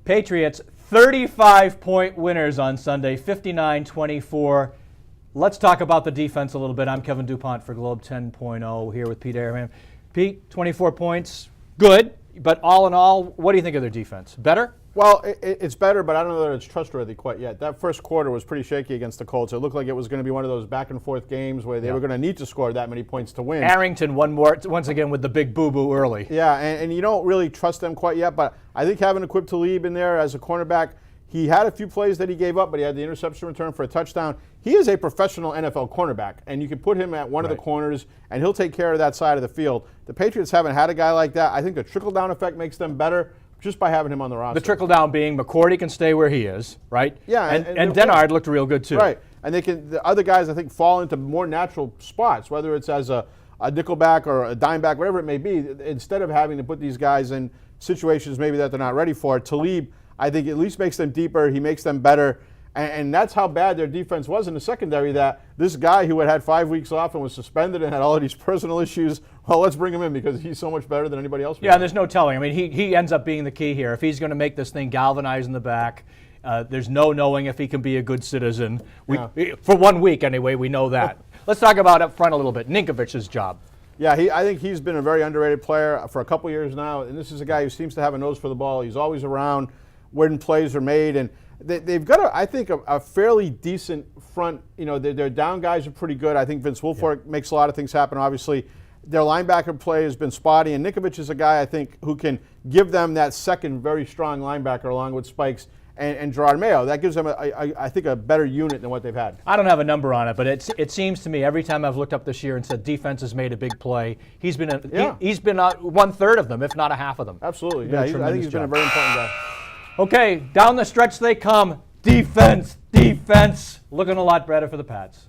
Patriots 35-point winners on Sunday, 59-24. Let's talk about the defense a little bit. I'm Kevin Dupont for Globe 10.0 here with Pete Abraham. Pete, 24 points, good, but all in all, what do you think of their defense? Better? Well, it's better, but I don't know that it's trustworthy quite yet. That first quarter was pretty shaky against the Colts. It looked like it was going to be one of those back-and-forth games where they were going to need to score that many points to win. Arrington once again with the big boo-boo early. Yeah, and you don't really trust them quite yet, but I think having Aqib Talib in there as a cornerback, he had a few plays that he gave up, but he had the interception return for a touchdown. He is a professional NFL cornerback, and you can put him at one of the corners, and he'll take care of that side of the field. The Patriots haven't had a guy like that. I think the trickle-down effect makes them better just by having him on the roster. The trickle-down being McCourty can stay where he is, right? Yeah. And Denard looked real good, too. Right. And the other guys, I think, fall into more natural spots, whether it's as a nickelback or a dimeback, whatever it may be, instead of having to put these guys in situations maybe that they're not ready for. Talib, I think, at least makes them deeper. He makes them better. And that's how bad their defense was in the secondary, that this guy who had 5 weeks off and was suspended and had all of these personal issues, well, let's bring him in because he's so much better than anybody else. Yeah, and there's no telling. I mean, he ends up being the key here. If he's going to make this thing galvanize in the back, there's no knowing if he can be a good citizen. For 1 week, anyway, we know that. Let's talk about up front a little bit. Ninkovic's job. Yeah, I think he's been a very underrated player for a couple years now, and this is a guy who seems to have a nose for the ball. He's always around when plays are made, and they've got, I think, a fairly decent front. You know, their down guys are pretty good. I think Vince Wilfork makes a lot of things happen, obviously. Their linebacker play has been spotty, and Ninkovic is a guy, I think, who can give them that second very strong linebacker along with Spikes and Gerard Mayo. That gives them, I think, a better unit than what they've had. I don't have a number on it, but it seems to me every time I've looked up this year and said defense has made a big play, he's been one-third of them, if not a half of them. Absolutely. Yeah, I think he's been a very important guy. Okay, down the stretch they come. Defense. Looking a lot better for the Pats.